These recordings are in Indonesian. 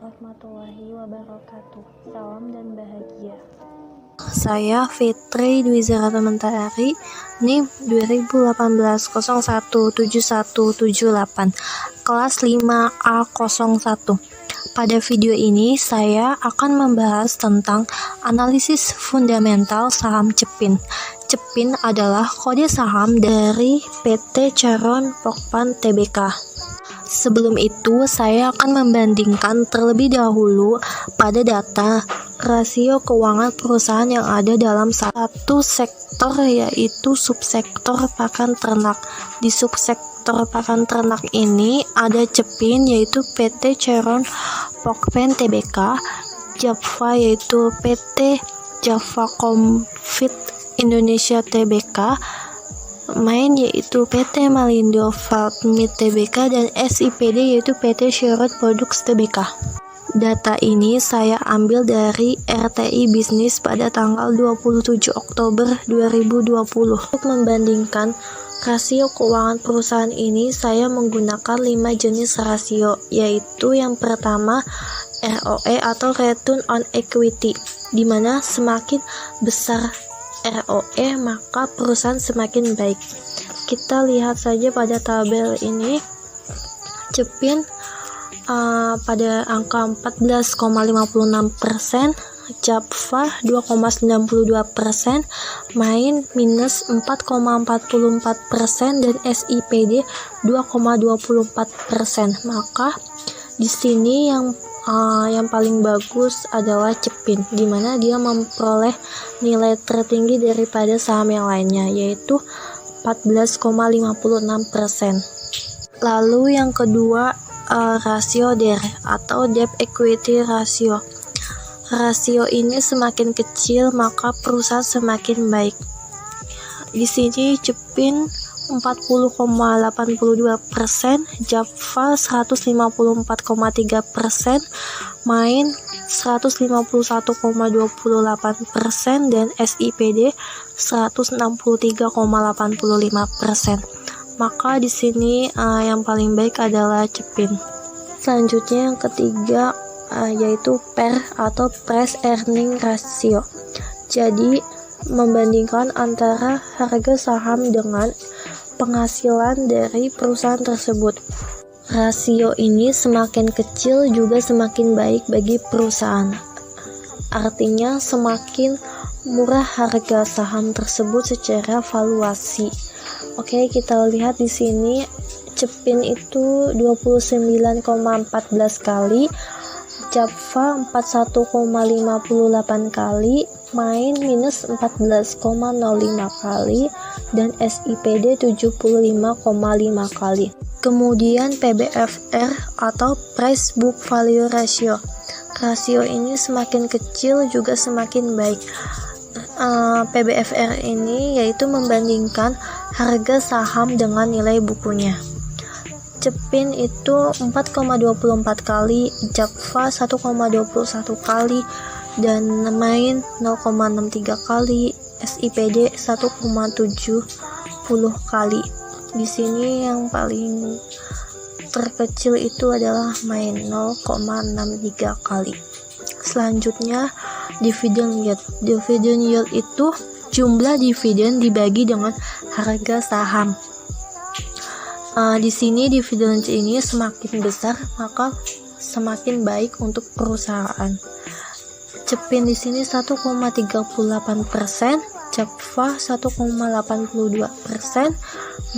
warahmatullahi wabarakatuh. Salam dan bahagia. Saya Fitri Dwi Zarata Mentari, NIM 2018-017178, kelas 5A01. Pada video ini saya akan membahas tentang analisis fundamental saham Cepin. Cepin adalah kode saham dari PT Charon Pokpan Tbk. Sebelum itu, saya akan membandingkan terlebih dahulu pada data rasio keuangan perusahaan yang ada dalam satu sektor, yaitu subsektor pakan ternak. Di subsektor pakan ternak ini ada Cepin, yaitu PT Charon Pokpan Tbk, Java, yaitu PT Java Confit Indonesia Tbk, Main, yaitu PT Malindo Feed Tbk, dan SIPD, yaitu PT Sherwood Products Tbk. Data ini saya ambil dari RTI Bisnis pada tanggal 27 Oktober 2020. Untuk membandingkan rasio keuangan perusahaan ini, saya menggunakan 5 jenis rasio, yaitu yang pertama ROE atau Return on Equity, di mana semakin besar ROE maka perusahaan semakin baik. Kita lihat saja pada tabel ini, Cepin pada angka 14,56%, Java 2,92%, Main minus 4,44%, dan SIPD 2,24%. Maka di sini yang paling bagus adalah Cepin, di mana dia memperoleh nilai tertinggi daripada saham yang lainnya, yaitu 14,56%. Lalu yang kedua, rasio DER atau Debt Equity Ratio. Rasio ini semakin kecil maka perusahaan semakin baik. Di sini Cepin 40,82%, Java 154,3%, Main 151,28%, dan SIPD 163,85%. Maka di sini yang paling baik adalah Cepin. Selanjutnya yang ketiga yaitu PER atau Price Earning Ratio. Jadi membandingkan antara harga saham dengan penghasilan dari perusahaan tersebut. Rasio ini semakin kecil juga semakin baik bagi perusahaan. Artinya semakin murah harga saham tersebut secara valuasi. Oke, kita lihat di sini Cepin itu 29,14 kali, Java 41,58 kali, Main minus 14,05 kali, dan SIPD 75,5 kali. Kemudian PBFR atau Price Book Value Ratio. Rasio ini semakin kecil juga semakin baik. PBFR ini yaitu membandingkan harga saham dengan nilai bukunya. Cepin itu 4,24 kali, Java 1,21 kali, dan Main 0,63 kali, SIPD 1,70 kali. Di sini yang paling terkecil itu adalah Main 0,63 kali. Selanjutnya dividen yield. Dividen yield itu jumlah dividen dibagi dengan harga saham. Di sini dividen ini semakin besar maka semakin baik untuk perusahaan. Cepin di sini 1,38%, Java 1,82%,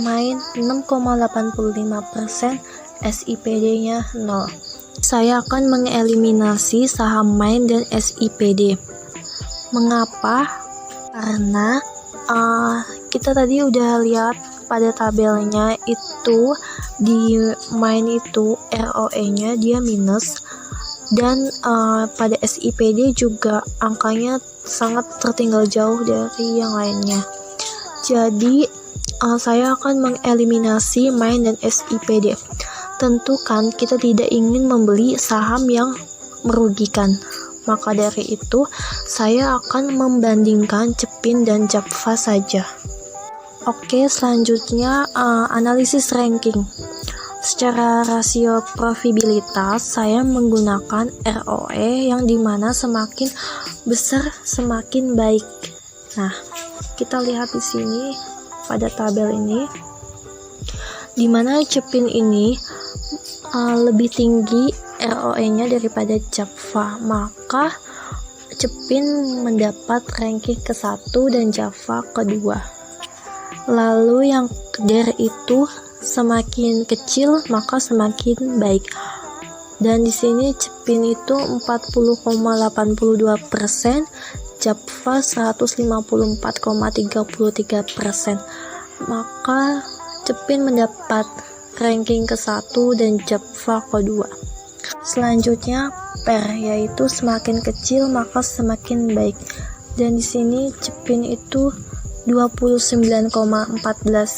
Main 6,85%, SIPD-nya 0. Saya akan mengeliminasi saham Main dan SIPD. Mengapa? Karena kita tadi udah lihat pada tabelnya itu di Main itu ROE-nya dia minus, dan pada SIPD juga angkanya sangat tertinggal jauh dari yang lainnya. Jadi saya akan mengeliminasi Main dan SIPD. Tentu kan kita tidak ingin membeli saham yang merugikan. Maka dari itu saya akan membandingkan Cepin dan Java saja. Oke, selanjutnya analisis ranking. Secara rasio profitabilitas, saya menggunakan ROE yang dimana semakin besar semakin baik. Nah, kita lihat di sini pada tabel ini, dimana Cepin ini lebih tinggi ROE-nya daripada Java, maka Cepin mendapat ranking ke-1 dan Java ke-2. Lalu yang dari itu semakin kecil maka semakin baik. Dan di sini Cepin itu 40,82%, Java 154,33%. Maka Cepin mendapat ranking ke-1 dan Java ke-2. Selanjutnya pair, yaitu semakin kecil maka semakin baik. Dan di sini Cepin itu 29,14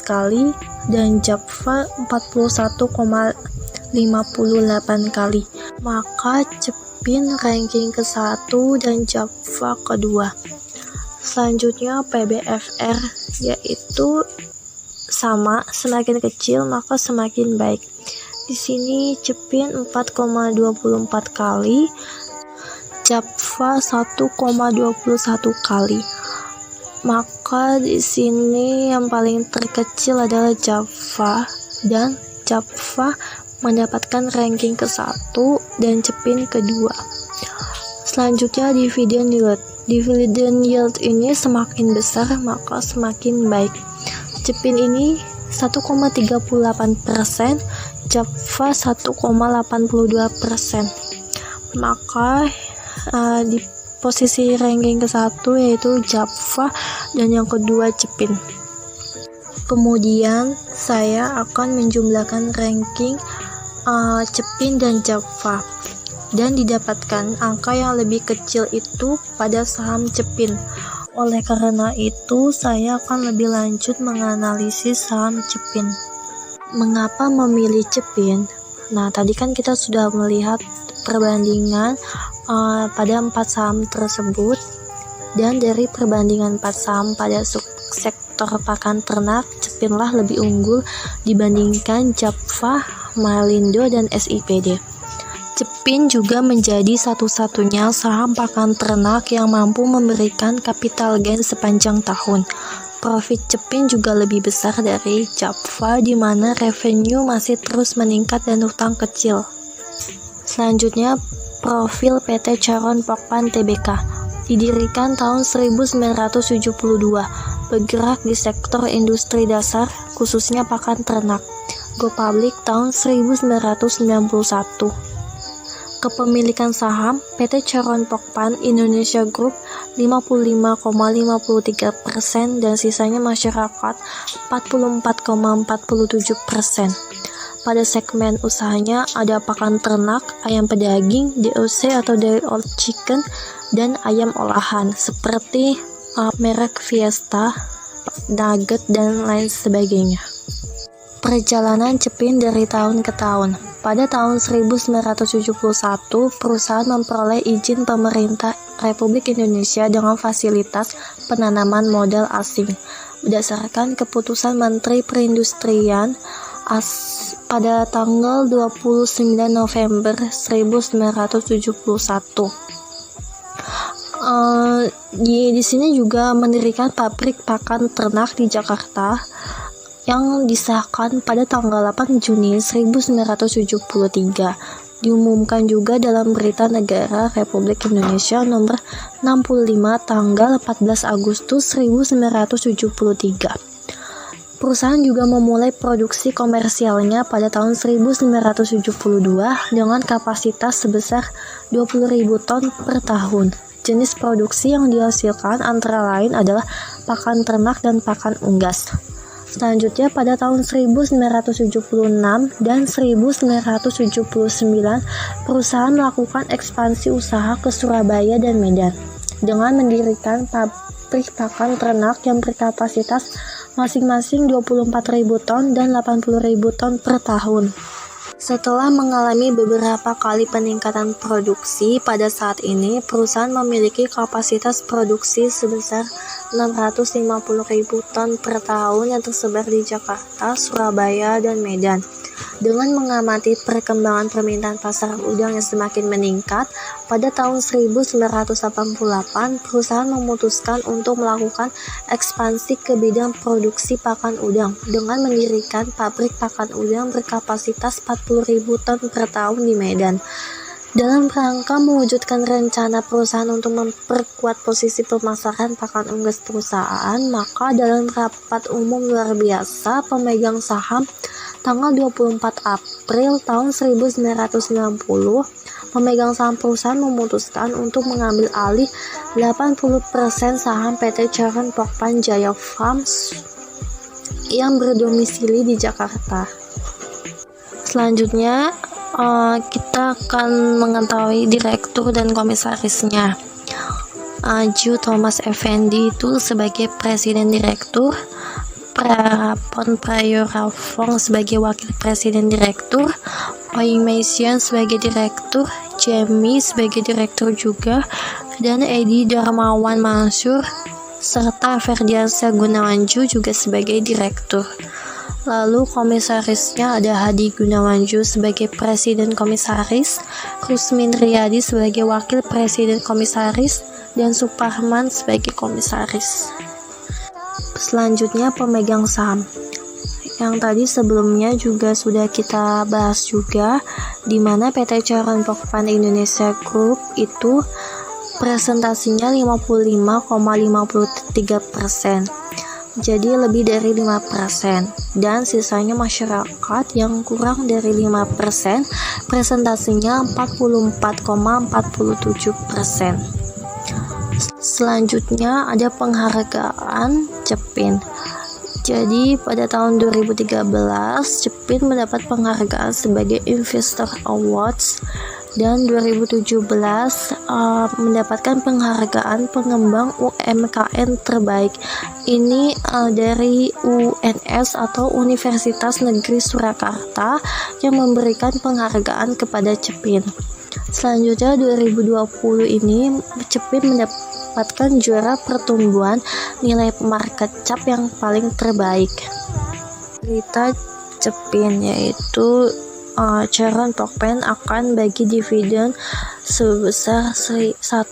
kali dan Java 41,58 kali. Maka Cepin ranking ke-1 dan Java ke-2. Selanjutnya PBFR, yaitu sama, semakin kecil maka semakin baik. Di sini Cepin 4,24 kali, Java 1,21 kali. Maka di sini yang paling terkecil adalah Java, dan Java mendapatkan ranking ke-1 dan Cepin ke-2. Selanjutnya dividend yield. Dividend yield ini semakin besar maka semakin baik. Cepin ini 1,38%, Java 1,82%. Maka di posisi ranking ke-1 yaitu Java dan yang kedua Cepin. Kemudian saya akan menjumlahkan ranking Cepin dan Java dan didapatkan angka yang lebih kecil itu pada saham Cepin. Oleh karena itu saya akan lebih lanjut menganalisis saham Cepin. Mengapa memilih Cepin? Nah, tadi kan kita sudah melihat perbandingan pada 4 saham tersebut, dan dari perbandingan 4 saham pada sektor pakan ternak, Cepinlah lebih unggul dibandingkan Java, Malindo, dan SIPD. Cepin juga menjadi satu-satunya saham pakan ternak yang mampu memberikan capital gain sepanjang tahun. Profit Cepin juga lebih besar dari Java, di mana revenue masih terus meningkat dan hutang kecil. Selanjutnya, profil PT Charon Pokpan Tbk. Didirikan tahun 1972, bergerak di sektor industri dasar, khususnya pakan ternak. Go public tahun 1991. Kepemilikan saham PT Charon Pokpan Indonesia Group 55,53% dan sisanya masyarakat 44,47%. Pada segmen usahanya ada pakan ternak, ayam pedaging, DOC atau dairy old chicken, dan ayam olahan seperti merek Fiesta, Nugget, dan lain sebagainya. Perjalanan Cepin dari tahun ke tahun. Pada tahun 1971, perusahaan memperoleh izin pemerintah Republik Indonesia dengan fasilitas penanaman modal asing. Berdasarkan keputusan Menteri Perindustrian pada tanggal 29 November 1971. Di sini juga mendirikan pabrik pakan ternak di Jakarta yang disahkan pada tanggal 8 Juni 1973. Diumumkan juga dalam Berita Negara Republik Indonesia nomor 65 tanggal 14 Agustus 1973. Perusahaan juga memulai produksi komersialnya pada tahun 1972 dengan kapasitas sebesar 20.000 ton per tahun. Jenis produksi yang dihasilkan antara lain adalah pakan ternak dan pakan unggas. Selanjutnya pada tahun 1976 dan 1979, perusahaan melakukan ekspansi usaha ke Surabaya dan Medan dengan mendirikan pabrik pakan ternak yang berkapasitas masing-masing 24.000 ton dan 80.000 ton per tahun. Setelah mengalami beberapa kali peningkatan produksi, pada saat ini perusahaan memiliki kapasitas produksi sebesar 650.000 ton per tahun yang tersebar di Jakarta, Surabaya, dan Medan. Dengan mengamati perkembangan permintaan pasar udang yang semakin meningkat, pada tahun 1988 perusahaan memutuskan untuk melakukan ekspansi ke bidang produksi pakan udang dengan mendirikan pabrik pakan udang berkapasitas 40.000 ton per tahun di Medan. Dalam rangka mewujudkan rencana perusahaan untuk memperkuat posisi pemasaran pakan unggas perusahaan, maka dalam rapat umum luar biasa pemegang saham tanggal 24 April tahun 1990, pemegang saham perusahaan memutuskan untuk mengambil alih 80% saham PT Charon Pokpan Jaya Farms yang berdomisili di Jakarta. Selanjutnya, kita akan mengetahui direktur dan komisarisnya. Ju Thomas Effendi itu sebagai presiden direktur, Prapon Prayoravong sebagai wakil presiden direktur, Oing Meisian sebagai direktur, Jamie sebagai direktur juga, dan Edi Darmawan Mansur serta Ferdiansyah Gunawanju juga sebagai direktur. Lalu komisarisnya ada Hadi Gunawanju sebagai presiden komisaris, Rusmin Riyadi sebagai wakil presiden komisaris, dan Suparman sebagai komisaris. Selanjutnya pemegang saham. Yang tadi sebelumnya juga sudah kita bahas juga, di mana PT Charon Pokpan Indonesia Group itu presentasinya 55,53%. Jadi lebih dari 5%, dan sisanya masyarakat yang kurang dari 5%, presentasinya 44,47%. Selanjutnya ada penghargaan Cepin. Jadi pada tahun 2013 Cepin mendapat penghargaan sebagai Investor Awards, dan 2017 mendapatkan penghargaan pengembang UMKM terbaik. Ini dari UNS atau Universitas Negeri Surakarta yang memberikan penghargaan kepada Cepin. Selanjutnya 2020 ini Cepin mendapatkan juara pertumbuhan nilai market cap yang paling terbaik. Berita Cepin yaitu Charon Pokpan akan bagi dividen sebesar 1,33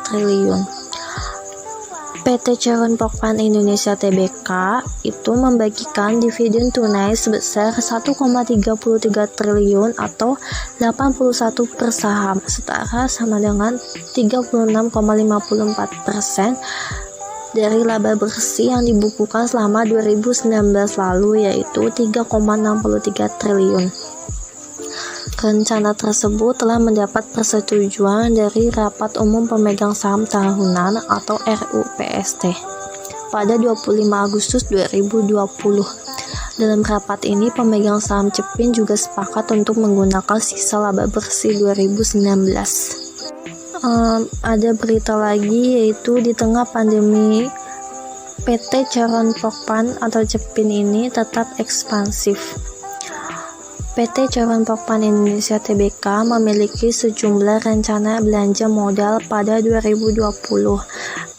triliun. PT Charon Pokpan Indonesia Tbk itu membagikan dividen tunai sebesar 1,33 triliun atau 81 per saham, setara sama dengan 36,54% dari laba bersih yang dibukukan selama 2019 lalu, yaitu 3,63 triliun. Rencana tersebut telah mendapat persetujuan dari Rapat Umum Pemegang Saham Tahunan atau RUPST pada 25 Agustus 2020. Dalam rapat ini, pemegang saham Cepin juga sepakat untuk menggunakan sisa laba bersih 2019. Ada berita lagi, yaitu di tengah pandemi PT Charon Pokpan atau Cepin ini tetap ekspansif. PT Charon Pokpan Indonesia Tbk memiliki sejumlah rencana belanja modal pada 2020.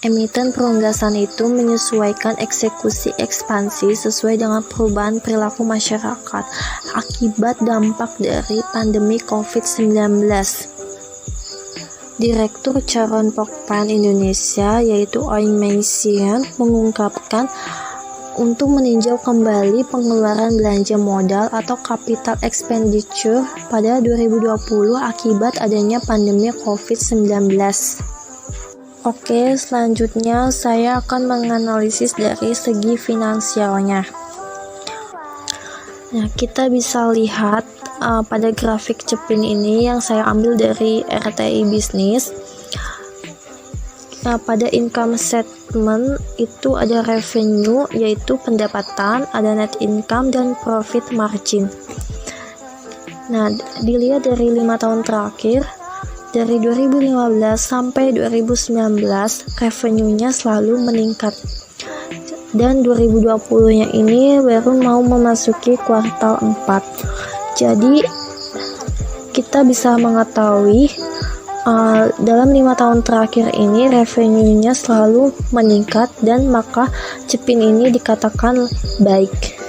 Emiten perunggasan itu menyesuaikan eksekusi ekspansi sesuai dengan perubahan perilaku masyarakat akibat dampak dari pandemi COVID-19. Direktur Charon Pokpan Indonesia yaitu Oing Meisian mengungkapkan untuk meninjau kembali pengeluaran belanja modal atau capital expenditure pada 2020 akibat adanya pandemi COVID-19. Oke, selanjutnya saya akan menganalisis dari segi finansialnya. Nah, kita bisa lihat pada grafik Cepin ini yang saya ambil dari RTI Bisnis. Pada income statement itu ada revenue yaitu pendapatan, ada net income dan profit margin. Nah, dilihat dari 5 tahun terakhir, dari 2015 sampai 2019 revenue-nya selalu meningkat. Dan 2020-nya ini baru mau memasuki kuartal 4. Jadi kita bisa mengetahui dalam 5 tahun terakhir ini revenue-nya selalu meningkat, dan maka Cepin ini dikatakan baik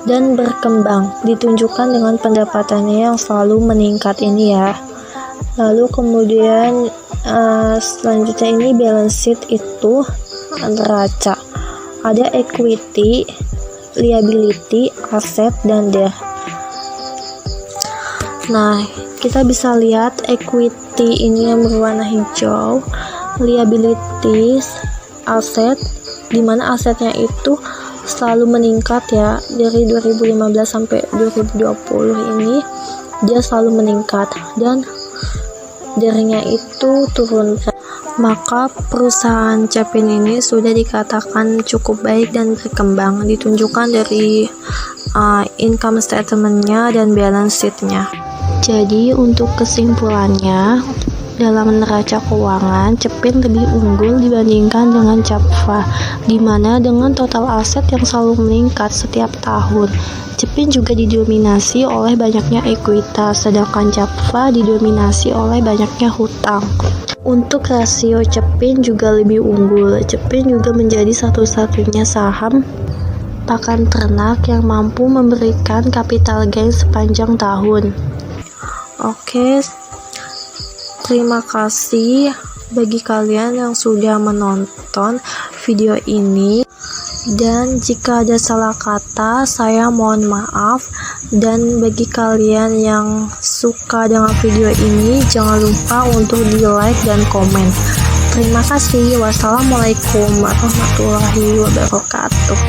dan berkembang, ditunjukkan dengan pendapatannya yang selalu meningkat ini ya. Lalu kemudian selanjutnya ini balance sheet itu neraca, ada equity, liability, aset, dan debt. Nah, kita bisa lihat equity ini yang berwarna hijau, liabilities, aset, dimana asetnya itu selalu meningkat ya, dari 2015 sampai 2020 ini dia selalu meningkat, dan darinya itu turun. Maka perusahaan Cepin ini sudah dikatakan cukup baik dan berkembang, ditunjukkan dari income statement-nya dan balance sheet-nya. Jadi untuk kesimpulannya, dalam neraca keuangan, Cepin lebih unggul dibandingkan dengan Capfa, di mana dengan total aset yang selalu meningkat setiap tahun. Cepin juga didominasi oleh banyaknya ekuitas, sedangkan Capfa didominasi oleh banyaknya hutang. Untuk rasio Cepin juga lebih unggul. Cepin juga menjadi satu-satunya saham pakan ternak yang mampu memberikan capital gain sepanjang tahun. Oke, terima kasih bagi kalian yang sudah menonton video ini, dan jika ada salah kata saya mohon maaf. Dan bagi kalian yang suka dengan video ini, jangan lupa untuk di like dan komen. Terima kasih. Wassalamualaikum warahmatullahi wabarakatuh.